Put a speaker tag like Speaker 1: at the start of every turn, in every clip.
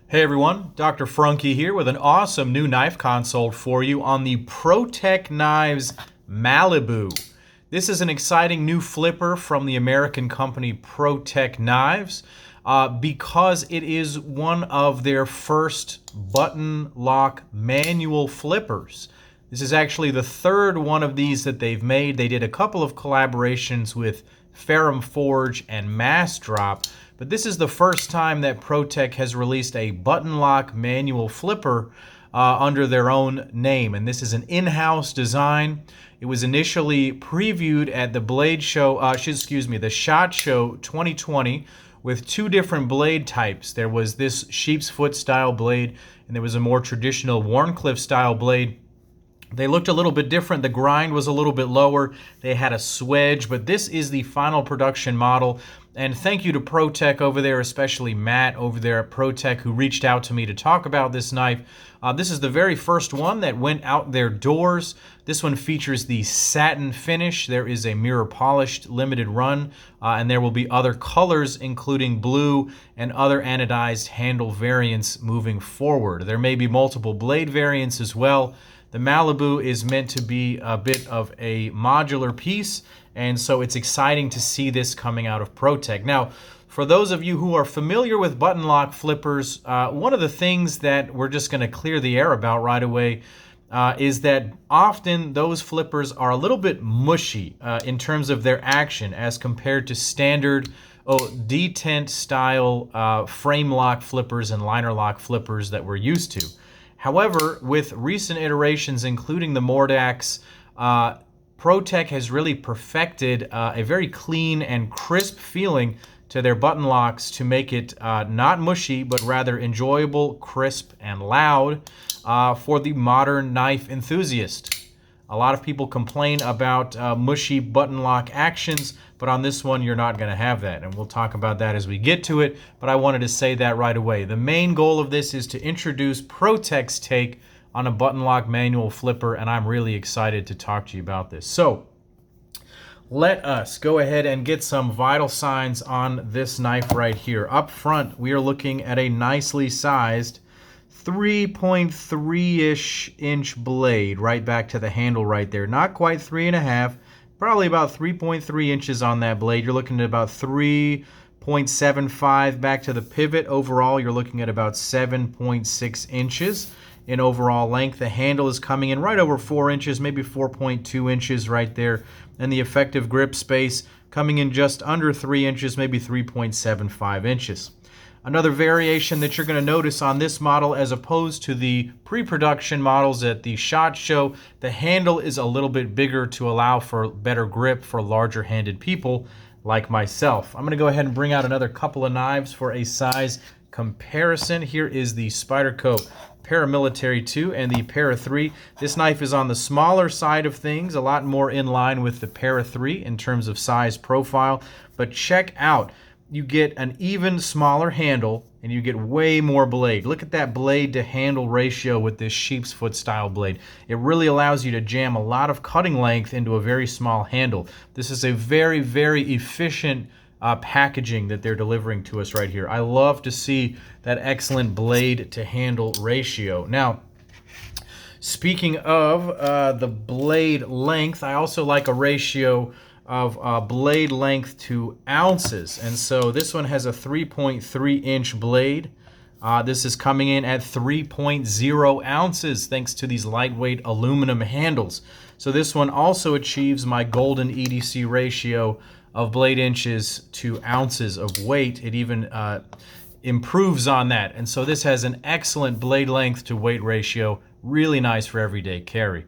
Speaker 1: Hey everyone, Dr. Frunke here with an awesome new knife console for you on the Protech Knives Malibu. This is an exciting new flipper from the American company Protech Knives because it is one of their first button lock manual flippers. This is actually the third one of these that they've made. They did a couple of collaborations with Ferrum Forge and Mass Drop, but this is the first time that Protech has released a button lock manual flipper under their own name, and this is an in-house design. It was initially previewed at the the SHOT Show 2020 with two different blade types. There was this sheepsfoot style blade, and there was a more traditional Warncliffe style blade. They looked a little bit different. The grind was a little bit lower. They had a swedge, but this is the final production model. And thank you to Protech over there, especially Matt over there at Protech, who reached out to me to talk about this knife. This is the very first one that went out their doors. This one features the satin finish. There is a mirror polished limited run, and there will be other colors, including blue and other anodized handle variants moving forward. There may be multiple blade variants as well. The Malibu is meant to be a bit of a modular piece, and so it's exciting to see this coming out of Protech. Now, for those of you who are familiar with button lock flippers, one of the things that we're just going to clear the air about right away is that often those flippers are a little bit mushy in terms of their action as compared to standard detent style frame lock flippers and liner lock flippers that we're used to. However, with recent iterations, including the Mordax, Protech has really perfected a very clean and crisp feeling to their button locks to make it not mushy, but rather enjoyable, crisp, and loud for the modern knife enthusiast. A lot of people complain about mushy button lock actions, but on this one you're not going to have that, and we'll talk about that as we get to it, but I wanted to say that right away. The main goal of this is to introduce Protech's take on a button lock manual flipper, and I'm really excited to talk to you about this. So let us go ahead and get some vital signs on this knife right here. Up front, we are looking at a nicely sized 3.3-ish inch blade right back to the handle right there. Not quite 3.5, probably about 3.3 inches on that blade. You're looking at about 3.75 back to the pivot. Overall, you're looking at about 7.6 inches in overall length. The handle is coming in right over 4 inches, maybe 4.2 inches right there. And the effective grip space coming in just under 3 inches, maybe 3.75 inches. Another variation that you're going to notice on this model as opposed to the pre-production models at the SHOT Show, the handle is a little bit bigger to allow for better grip for larger-handed people like myself. I'm going to go ahead and bring out another couple of knives for a size comparison. Here is the Spyderco Paramilitary 2 and the Para 3. This knife is on the smaller side of things, a lot more in line with the Para 3 in terms of size profile, but check out. You get an even smaller handle and you get way more blade. Look at that blade to handle ratio with this sheepsfoot style blade. It really allows you to jam a lot of cutting length into a very small handle. This is a very, very efficient packaging that they're delivering to us right here. I love to see that excellent blade to handle ratio. Now, speaking of the blade length, I also like a ratio of blade length to ounces, and so this one has a 3.3 inch blade. This is coming in at 3.0 ounces thanks to these lightweight aluminum handles. So this one also achieves my golden EDC ratio of blade inches to ounces of weight. It even improves on that, and so this has an excellent blade length to weight ratio. Really nice for everyday carry.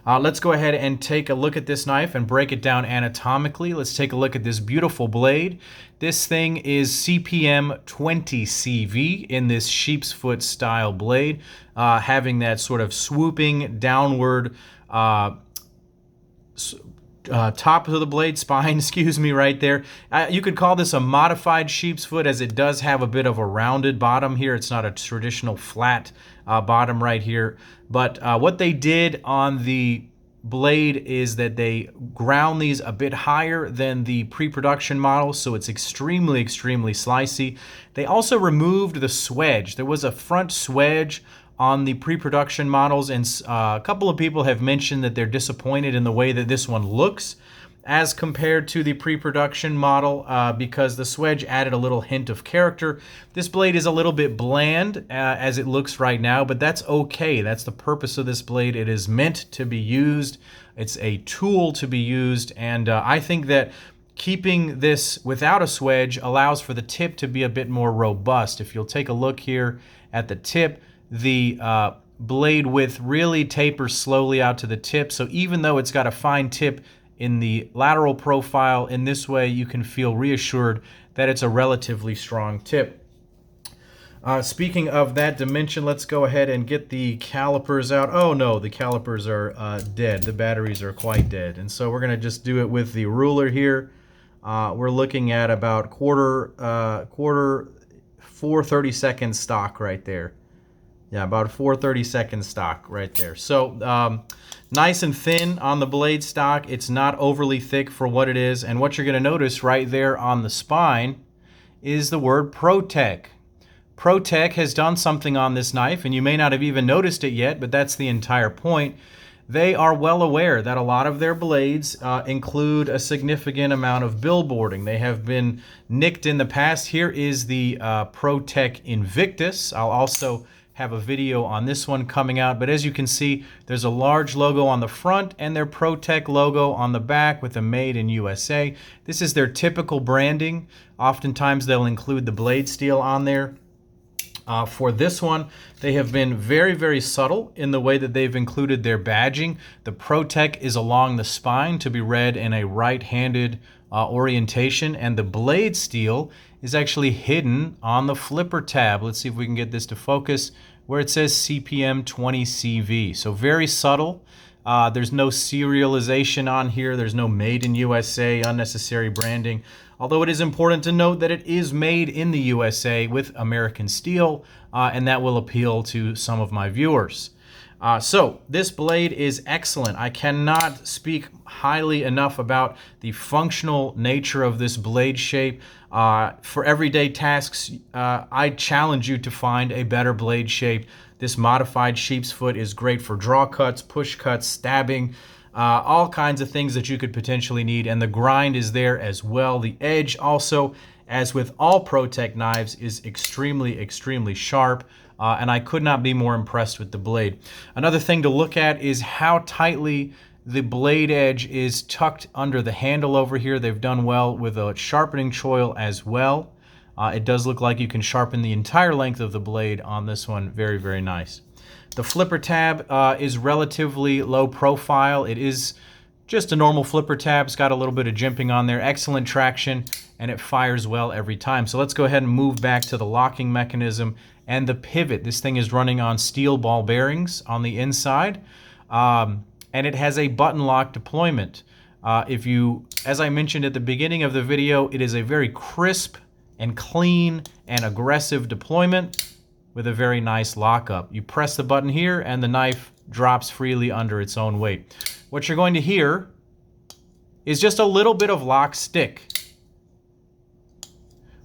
Speaker 1: Let's go ahead and take a look at this knife and break it down anatomically. Let's take a look at this beautiful blade. This thing is CPM 20CV in this sheepsfoot style blade, having that sort of swooping downward top of the blade, spine, excuse me, right there. You could call this a modified sheepsfoot, as it does have a bit of a rounded bottom here. It's not a traditional flat bottom right here. But what they did on the blade is that they ground these a bit higher than the pre-production model, so it's extremely slicey. They also removed the swedge. There was a front swedge on the pre-production models, and a couple of people have mentioned that they're disappointed in the way that this one looks as compared to the pre-production model because the swedge added a little hint of character. This blade is a little bit bland as it looks right now, but that's okay. That's the purpose of this blade. It is meant to be used. It's a tool to be used, and I think that keeping this without a swedge allows for the tip to be a bit more robust. If you'll take a look here at the tip, the blade width really tapers slowly out to the tip, so even though it's got a fine tip in the lateral profile, in this way you can feel reassured that it's a relatively strong tip. Speaking of that dimension, let's go ahead and get the calipers out. Oh no, the calipers are dead. The batteries are quite dead. And so we're going to just do it with the ruler here. We're looking at about quarter 4/32 stock right there. Yeah, about 4/32 stock right there. So nice and thin on the blade stock. It's not overly thick for what it is. And what you're going to notice right there on the spine is the word Protech. Protech has done something on this knife, and you may not have even noticed it yet, but that's the entire point. They are well aware that a lot of their blades include a significant amount of billboarding. They have been nicked in the past. Here is the Protech Invictus. I'll also have a video on this one coming out, but as you can see, there's a large logo on the front and their Protech logo on the back with a Made in USA. This is their typical branding. Oftentimes they'll include the blade steel on there. For this one, they have been very subtle in the way that they've included their badging. The Protech is along the spine to be read in a right-handed orientation, and the blade steel is actually hidden on the flipper tab. Let's see if we can get this to focus, where it says CPM 20CV. So very subtle. There's no serialization on here. There's no Made in USA, unnecessary branding. Although it is important to note that it is made in the USA with American steel, and that will appeal to some of my viewers. So this blade is excellent. I cannot speak highly enough about the functional nature of this blade shape. For everyday tasks, I challenge you to find a better blade shape. This modified sheepsfoot is great for draw cuts, push cuts, stabbing, all kinds of things that you could potentially need, and the grind is there as well. The edge also, as with all Protech knives, is extremely sharp, and I could not be more impressed with the blade. Another thing to look at is how tightly the blade edge is tucked under the handle over here. They've done well with a sharpening choil as well. It does look like you can sharpen the entire length of the blade on this one. Very nice. The flipper tab is relatively low profile. It is just a normal flipper tab. It's got a little bit of jimping on there. Excellent traction, and it fires well every time. So let's go ahead and move back to the locking mechanism and the pivot. This thing is running on steel ball bearings on the inside, and it has a button lock deployment. As I mentioned at the beginning of the video, it is a very crisp and clean and aggressive deployment with a very nice lockup. You press the button here and the knife drops freely under its own weight. What you're going to hear is just a little bit of lock stick.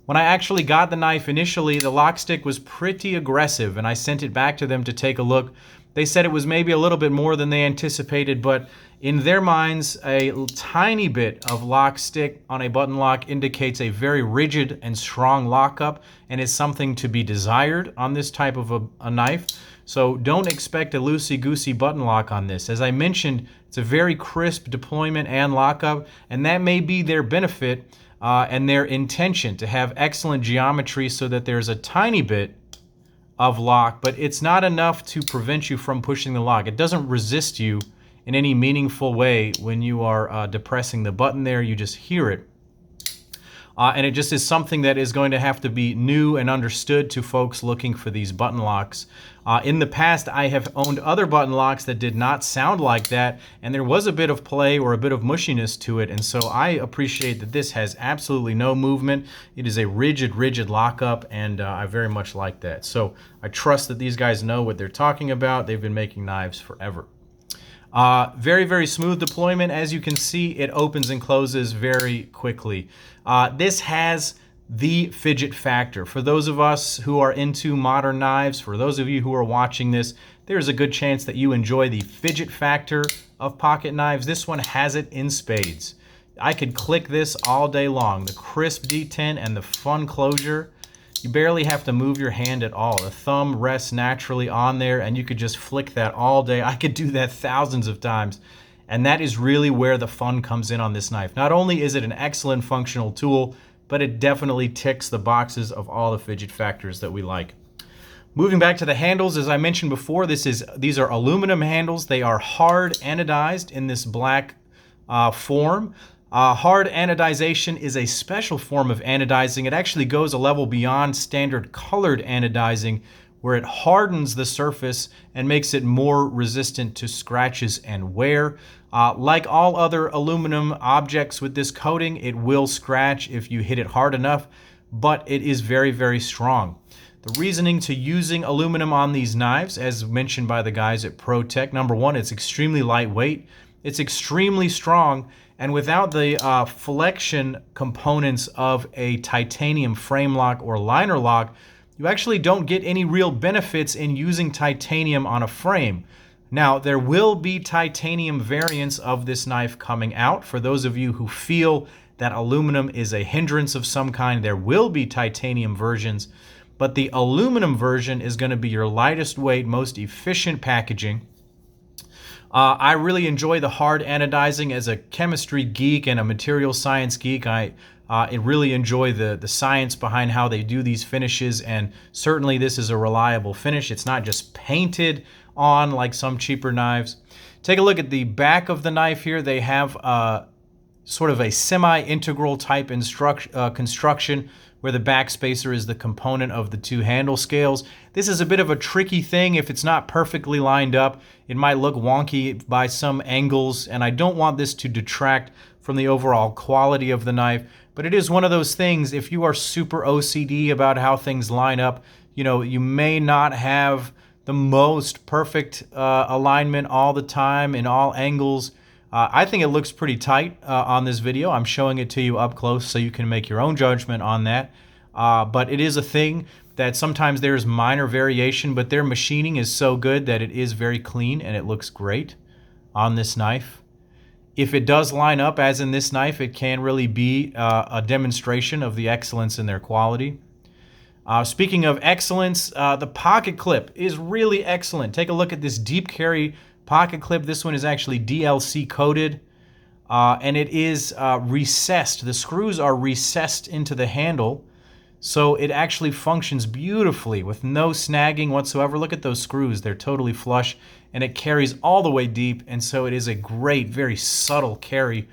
Speaker 1: When I actually got the knife initially, the lock stick was pretty aggressive, and I sent it back to them to take a look. They said it was maybe a little bit more than they anticipated, but in their minds, a tiny bit of lock stick on a button lock indicates a very rigid and strong lockup, and is something to be desired on this type of a knife. So don't expect a loosey-goosey button lock on this. As I mentioned, it's a very crisp deployment and lockup, and that may be their benefit and their intention, to have excellent geometry so that there's a tiny bit of lock, but it's not enough to prevent you from pushing the lock. It doesn't resist you in any meaningful way when you are depressing the button there. You just hear it. And it just is something that is going to have to be new and understood to folks looking for these button locks. In the past, I have owned other button locks that did not sound like that, and there was a bit of play or a bit of mushiness to it, and so I appreciate that this has absolutely no movement. It is a rigid lockup, and I very much like that. So I trust that these guys know what they're talking about. They've been making knives forever. Very, very smooth deployment. As you can see, it opens and closes very quickly. This has the fidget factor. For those of us who are into modern knives, for those of you who are watching this, there's a good chance that you enjoy the fidget factor of pocket knives. This one has it in spades. I could click this all day long. The crisp detent and the fun closure. You barely have to move your hand at all. The thumb rests naturally on there and you could just flick that all day. I could do that thousands of times. And that is really where the fun comes in on this knife. Not only is it an excellent functional tool, but it definitely ticks the boxes of all the fidget factors that we like. Moving back to the handles, as I mentioned before, these are aluminum handles. They are hard anodized in this black form. Hard anodization is a special form of anodizing. It actually goes a level beyond standard colored anodizing, where it hardens the surface and makes it more resistant to scratches and wear. Like all other aluminum objects with this coating, it will scratch if you hit it hard enough, but it is very, very strong. The reasoning to using aluminum on these knives, as mentioned by the guys at Protech, number one, it's extremely lightweight, it's extremely strong, and without the flexion components of a titanium frame lock or liner lock, you actually don't get any real benefits in using titanium on a frame. Now, there will be titanium variants of this knife coming out. For those of you who feel that aluminum is a hindrance of some kind, there will be titanium versions, but the aluminum version is going to be your lightest weight, most efficient packaging. I really enjoy the hard anodizing. As a chemistry geek and a material science geek, I really enjoy the science behind how they do these finishes, and certainly this is a reliable finish. It's not just painted on like some cheaper knives. Take a look at the back of the knife here. They have sort of a semi-integral type construction where the back spacer is the component of the two handle scales. This is a bit of a tricky thing. If it's not perfectly lined up, it might look wonky by some angles, and I don't want this to detract from the overall quality of the knife, but it is one of those things, if you are super OCD about how things line up, you may not have the most perfect alignment all the time in all angles. I think it looks pretty tight on this video. I'm showing it to you up close so you can make your own judgment on that. But it is a thing that sometimes there's minor variation, but their machining is so good that it is very clean and it looks great on this knife. If it does line up, as in this knife, it can really be a demonstration of the excellence in their quality. Speaking of excellence, the pocket clip is really excellent. Take a look at this deep carry pocket clip. This one is actually DLC coated, and it is recessed. The screws are recessed into the handle, so it actually functions beautifully with no snagging whatsoever. Look at those screws. They're totally flush, and it carries all the way deep, and so it is a great, very subtle carry.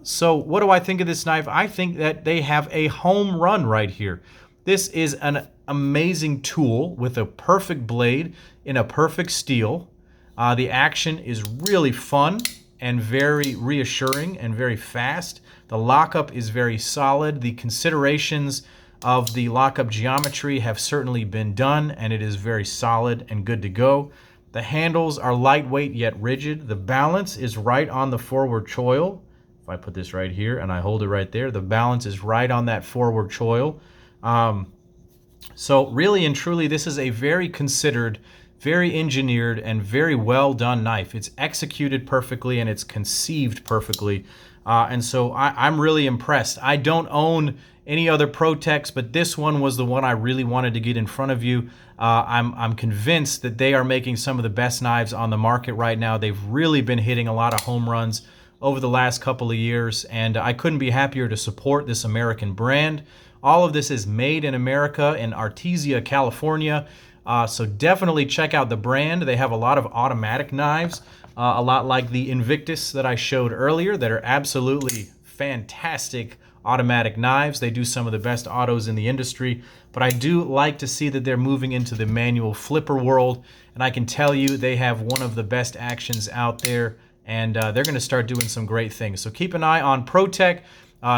Speaker 1: So what do I think of this knife? I think that they have a home run right here. This is an amazing tool with a perfect blade in a perfect steel. The action is really fun and very reassuring and very fast. The lockup is very solid. The considerations of the lockup geometry have certainly been done, and it is very solid and good to go. The handles are lightweight yet rigid. The balance is right on the forward choil. If I put this right here and I hold it right there, the balance is right on that forward choil. So really and truly, this is a very considered, very engineered, and very well done knife. It's executed perfectly and it's conceived perfectly. And so I'm really impressed. I don't own any other Protechs, but this one was the one I really wanted to get in front of you. I'm convinced that they are making some of the best knives on the market right now. They've really been hitting a lot of home runs over the last couple of years, and I couldn't be happier to support this American brand. All of this is made in America in Artesia, California. So definitely check out the brand. They have a lot of automatic knives, a lot like the Invictus that I showed earlier, that are absolutely fantastic automatic knives. They do some of the best autos in the industry, but I do like to see that they're moving into the manual flipper world, and I can tell you they have one of the best actions out there, and they're going to start doing some great things. So keep an eye on Protech.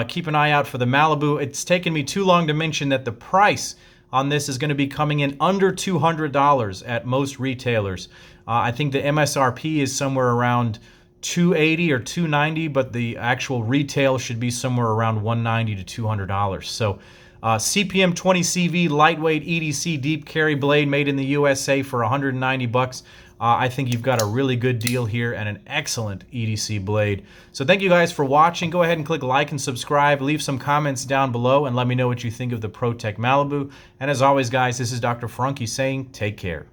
Speaker 1: Keep an eye out for the Malibu. It's taken me too long to mention that the price on this is going to be coming in under $200 at most retailers. I think the MSRP is somewhere around $280 or $290, but the actual retail should be somewhere around $190 to $200. So CPM 20CV lightweight EDC deep carry blade made in the USA for $190. I think you've got a really good deal here and an excellent EDC blade. So thank you guys for watching. Go ahead and click like and subscribe. Leave some comments down below and let me know what you think of the Protech Malibu. And as always, guys, this is Dr. Frunky saying take care.